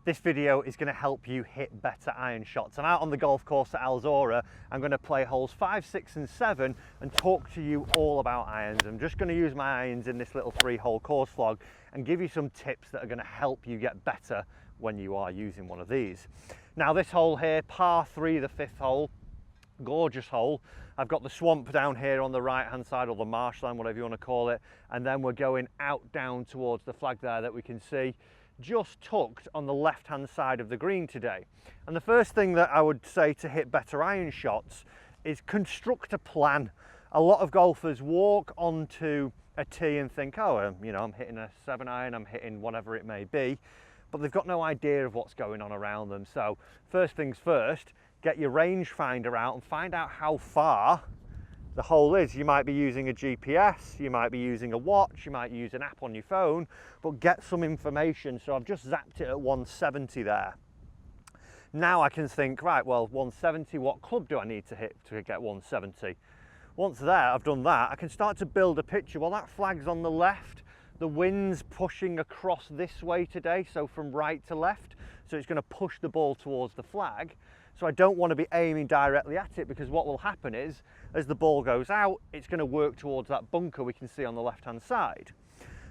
This video is going to help you hit better iron shots. I'm out on the golf course at Alzora. I'm going to play holes 5, 6 and 7 and talk to you all about irons. I'm just going to use my irons in this little 3-hole course vlog and give you some tips that are going to help you get better when you are using one of these. Now this hole here, par 3, the 5th hole, gorgeous hole. I've got the swamp down here on the right hand side, or the marshland, whatever you want to call it, and then we're going out down towards the flag there that we can see just tucked on the left hand side of the green today. And the first thing that I would say to hit better iron shots is construct a plan. A lot of golfers walk onto a tee and think, oh, you know, I'm hitting a 7 iron, I'm hitting whatever it may be, but they've got no idea of what's going on around them. So first things first, get your rangefinder out and find out how far the hole is. You might be using a GPS, you might be using a watch, you might use an app on your phone, but get some information. So I've just zapped it at 170 there. Now I can think, right, well, 170, what club do I need to hit to get 170? Once there, I've done that, I can start to build a picture. Well, that flag's on the left, the wind's pushing across this way today, so from right to left, so it's going to push the ball towards the flag. So I don't want to be aiming directly at it, because what will happen is, as the ball goes out, it's going to work towards that bunker we can see on the left-hand side.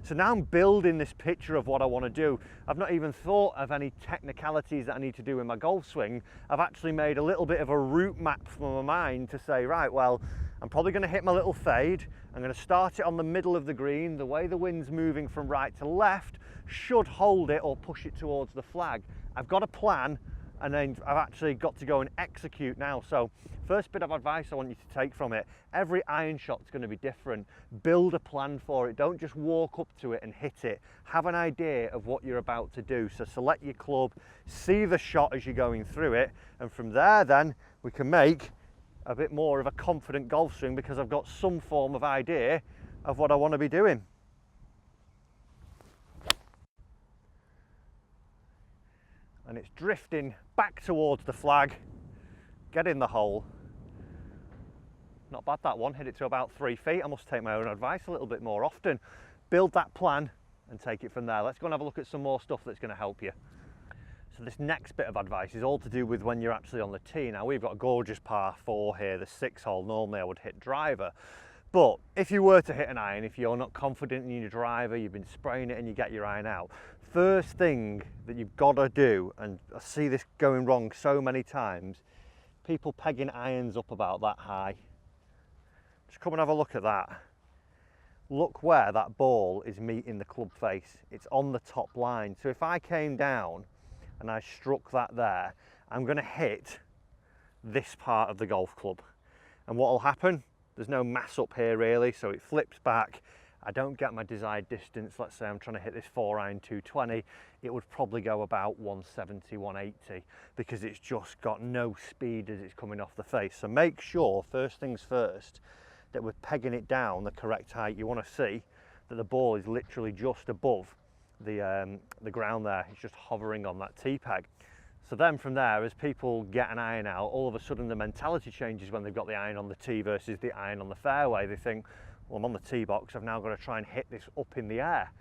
So now I'm building this picture of what I want to do. I've not even thought of any technicalities that I need to do in my golf swing. I've actually made a little bit of a route map for my mind to say, right, well, I'm probably going to hit my little fade. I'm going to start it on the middle of the green. The way the wind's moving from right to left should hold it or push it towards the flag. I've got a plan, and then I've actually got to go and execute now. So first bit of advice I want you to take from it, every iron shot's going to be different. Build a plan for it. Don't just walk up to it and hit it. Have an idea of what you're about to do. So select your club, see the shot as you're going through it, and from there then we can make a bit more of a confident golf swing, because I've got some form of idea of what I want to be doing. And it's drifting back towards the flag, get in the hole. Not bad, that one, hit it to about 3 feet. I must take my own advice a little bit more often. Build that plan and take it from there. Let's go and have a look at some more stuff that's going to help you. So this next bit of advice is all to do with when you're actually on the tee. Now we've got a gorgeous par 4 here, the 6th hole. Normally I would hit driver, but if you were to hit an iron, if you're not confident in your driver, you've been spraying it and you get your iron out, first thing that you've got to do, and I see this going wrong so many times, people pegging irons up about that high. Just come and have a look at that. Look where that ball is meeting the club face. It's on the top line. So if I came down and I struck that there, I'm going to hit this part of the golf club. And what will happen? There's no mass up here really, so it flips back. I don't get my desired distance. Let's say I'm trying to hit this 4-iron 220, it would probably go about 170, 180, because it's just got no speed as it's coming off the face. So make sure, first things first, that we're pegging it down the correct height. You want to see that the ball is literally just above the ground there. It's just hovering on that tee peg. So then from there, as people get an iron out, all of a sudden the mentality changes when they've got the iron on the tee versus the iron on the fairway. They think, well, I'm on the tee box, I've now got to try and hit this up in the air.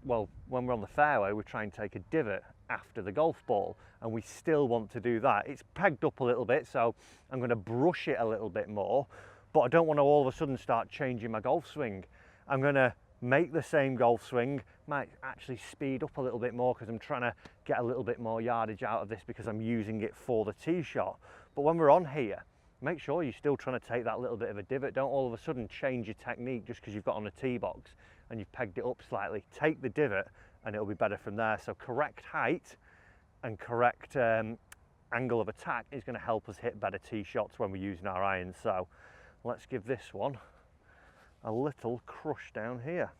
Well, when we're on the fairway, we try and take a divot after the golf ball, and we still want to do that. It's pegged up a little bit, so I'm going to brush it a little bit more, but I don't want to all of a sudden start changing my golf swing. I'm going to make the same golf swing, might actually speed up a little bit more because I'm trying to get a little bit more yardage out of this because I'm using it for the tee shot. But when we're on here, make sure you're still trying to take that little bit of a divot. Don't all of a sudden change your technique just because you've got on a tee box and you've pegged it up slightly. Take the divot and it'll be better from there. So correct height and correct angle of attack is going to help us hit better tee shots when we're using our irons. So let's give this one a little crush down here.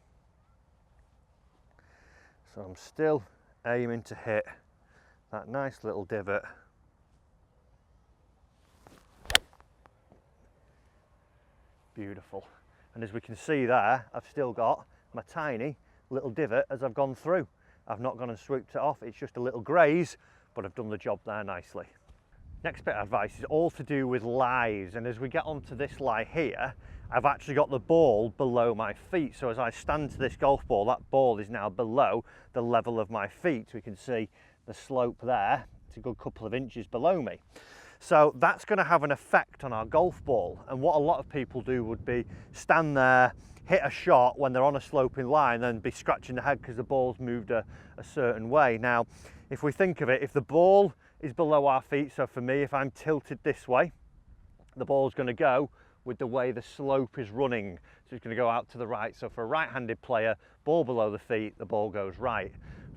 So I'm still aiming to hit that nice little divot. Beautiful. And as we can see there, I've still got my tiny little divot as I've gone through. I've not gone and swooped it off, it's just a little graze, but I've done the job there nicely. Next bit of advice is all to do with lies, and as we get onto this lie here, I've actually got the ball below my feet. So as I stand to this golf ball, that ball is now below the level of my feet. We can see the slope there. It's a good couple of inches below me. So that's going to have an effect on our golf ball. And what a lot of people do would be stand there, hit a shot when they're on a sloping line, then be scratching the head because the ball's moved a certain way. Now, if we think of it, if the ball is below our feet, so for me, if I'm tilted this way, the ball's going to go with the way the slope is running. So it's going to go out to the right. So for a right-handed player, ball below the feet, the ball goes right.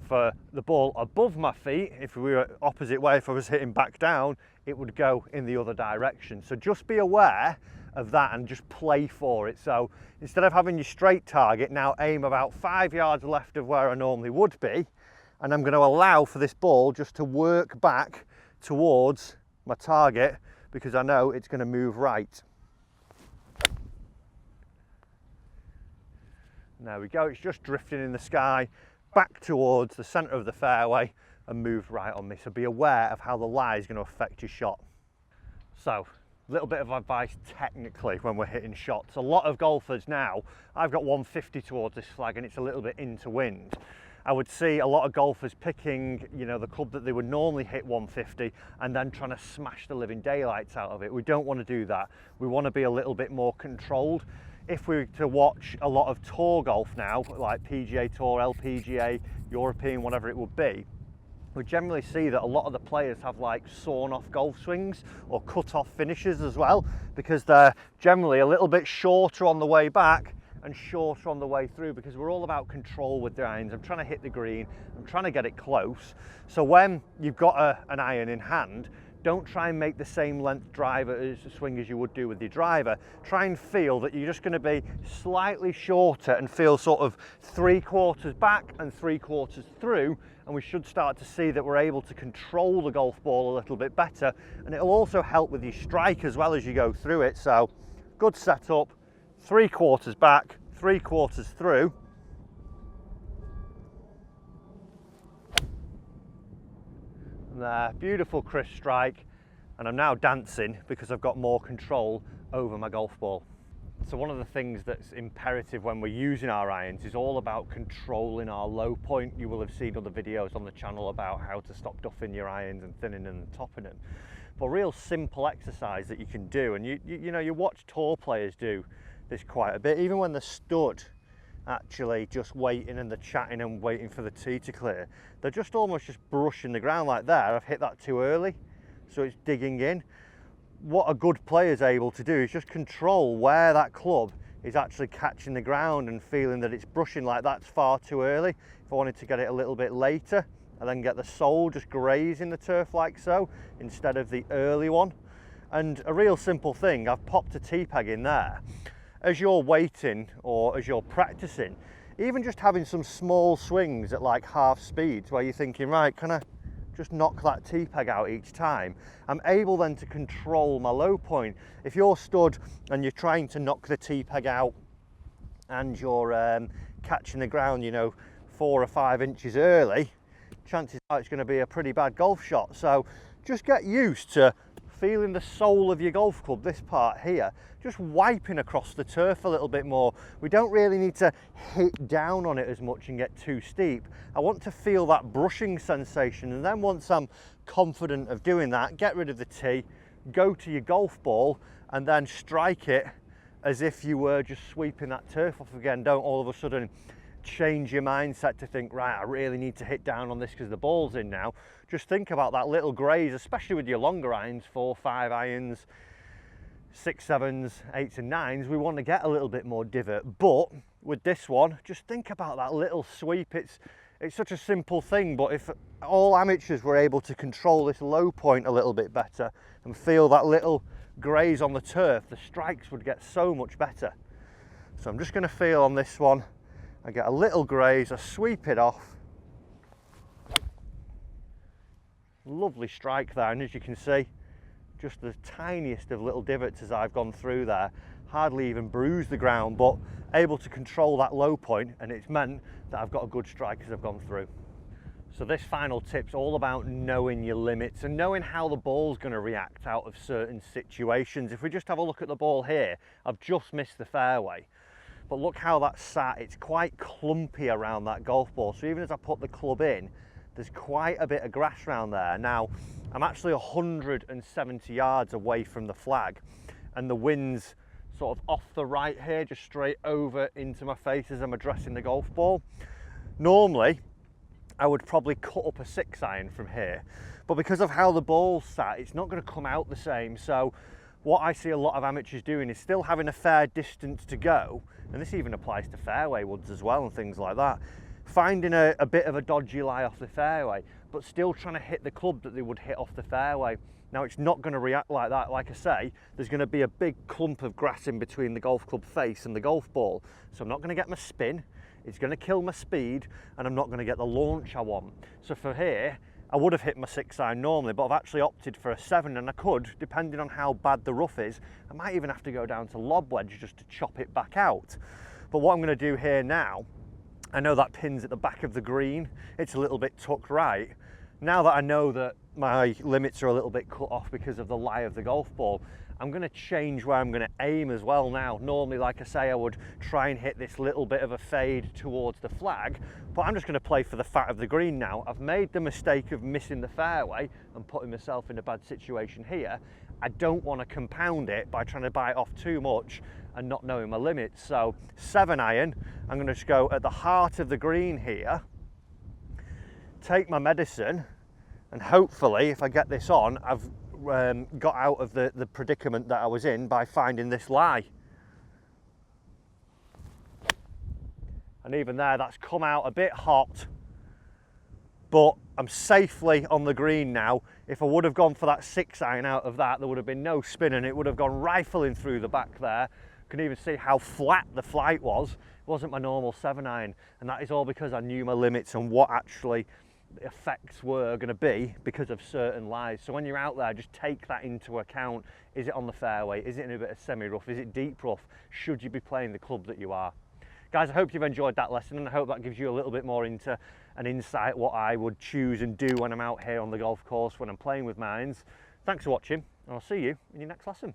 For the ball above my feet, if we were opposite way, if I was hitting back down, it would go in the other direction. So just be aware of that and just play for it. So instead of having your straight target, now aim about 5 yards left of where I normally would be, and I'm going to allow for this ball just to work back towards my target because I know it's going to move right. And there we go, it's just drifting in the sky back towards the centre of the fairway and moved right on me. So be aware of how the lie is going to affect your shot. So a little bit of advice technically when we're hitting shots. A lot of golfers now, I've got 150 towards this flag and it's a little bit into wind. I would see a lot of golfers picking, you know, the club that they would normally hit 150 and then trying to smash the living daylights out of it. We don't want to do that. We want to be a little bit more controlled. If we were to watch a lot of tour golf now, like PGA Tour, LPGA, European, whatever it would be, we generally see that a lot of the players have like sawn off golf swings or cut off finishes as well, because they're generally a little bit shorter on the way back and shorter on the way through, because we're all about control with the irons. I'm trying to hit the green, I'm trying to get it close. So when you've got an iron in hand, don't try and make the same length driver as swing as you would do with your driver. Try and feel that you're just going to be slightly shorter and feel sort of 3/4 back and 3/4 through, and we should start to see that we're able to control the golf ball a little bit better, and it'll also help with your strike as well as you go through it. So good setup, 3/4 back, 3/4 through. There, beautiful crisp strike, and I'm now dancing because I've got more control over my golf ball. So one of the things that's imperative when we're using our irons is all about controlling our low point. You will have seen other videos on the channel about how to stop duffing your irons and thinning them and topping them. But a real simple exercise that you can do, and you know, you watch tour players do this quite a bit, even when they're stood actually just waiting and they're chatting and waiting for the tee to clear, they're just almost just brushing the ground like there. I've hit that too early, so it's digging in. What a good player is able to do is just control where that club is actually catching the ground and feeling that it's brushing like that's far too early. If I wanted to get it a little bit later, and then get the sole just grazing the turf like so instead of the early one. And a real simple thing, I've popped a tee peg in there. As you're waiting or as you're practicing, even just having some small swings at like half speeds where you're thinking, right, can I just knock that tee peg out each time? I'm able then to control my low point. If you're stood and you're trying to knock the tee peg out and you're catching the ground, you know, 4 or 5 inches early, chances are it's going to be a pretty bad golf shot. So just get used to feeling the sole of your golf club, this part here, just wiping across the turf a little bit more. We don't really need to hit down on it as much and get too steep. I want to feel that brushing sensation, and then once I'm confident of doing that, get rid of the tee, go to your golf ball and then strike it as if you were just sweeping that turf off again. Don't all of a sudden change your mindset to think, right, I really need to hit down on this because the ball's in now. Just think about that little graze, especially with your longer irons, 4, 5 irons, 6, 7s, 8s and 9s. We want to get a little bit more divot, but with this one, just think about that little sweep. It's such a simple thing, but if all amateurs were able to control this low point a little bit better and feel that little graze on the turf, the strikes would get so much better. So I'm just going to feel on this one, I get a little graze, I sweep it off. Lovely strike there, and as you can see, just the tiniest of little divots as I've gone through there. Hardly even bruised the ground, but able to control that low point, and it's meant that I've got a good strike as I've gone through. So this final tip's all about knowing your limits and knowing how the ball's going to react out of certain situations. If we just have a look at the ball here, I've just missed the fairway. But look how that's sat, it's quite clumpy around that golf ball. So even as I put the club in, there's quite a bit of grass around there. Now, I'm actually 170 yards away from the flag, and the wind's sort of off the right here, just straight over into my face as I'm addressing the golf ball. Normally, I would probably cut up a 6-iron from here, but because of how the ball's sat, it's not going to come out the same. So what I see a lot of amateurs doing is still having a fair distance to go, and this even applies to fairway woods as well and things like that, finding a bit of a dodgy lie off the fairway, but still trying to hit the club that they would hit off the fairway. Now, it's not going to react like that. Like I say, there's going to be a big clump of grass in between the golf club face and the golf ball, so I'm not going to get my spin, it's going to kill my speed, and I'm not going to get the launch I want. So for here, I would have hit my 6-iron normally, but I've actually opted for a 7, and I could, depending on how bad the rough is, I might even have to go down to lob wedge just to chop it back out. But what I'm going to do here now, I know that pin's at the back of the green, it's a little bit tucked right. Now that I know that my limits are a little bit cut off because of the lie of the golf ball, I'm going to change where I'm going to aim as well now. Normally, like I say, I would try and hit this little bit of a fade towards the flag, but I'm just going to play for the fat of the green now. I've made the mistake of missing the fairway and putting myself in a bad situation here. I don't want to compound it by trying to bite off too much and not knowing my limits. So 7-iron, I'm going to just go at the heart of the green here, take my medicine, and hopefully if I get this on, I've got out of the predicament that I was in by finding this lie. And even there, that's come out a bit hot, but I'm safely on the green now. If I would have gone for that 6-iron out of that, there would have been no spin and it would have gone rifling through the back there. You can even see how flat the flight was. It wasn't my normal 7-iron, and that is all because I knew my limits and what actually the effects were going to be because of certain lies. So when you're out there, just take that into account. Is it on the fairway? Is it in a bit of semi-rough? Is it deep rough? Should you be playing the club that you are? Guys, I hope you've enjoyed that lesson, and I hope that gives you a little bit more into an insight what I would choose and do when I'm out here on the golf course when I'm playing with mines. Thanks for watching, and I'll see you in your next lesson.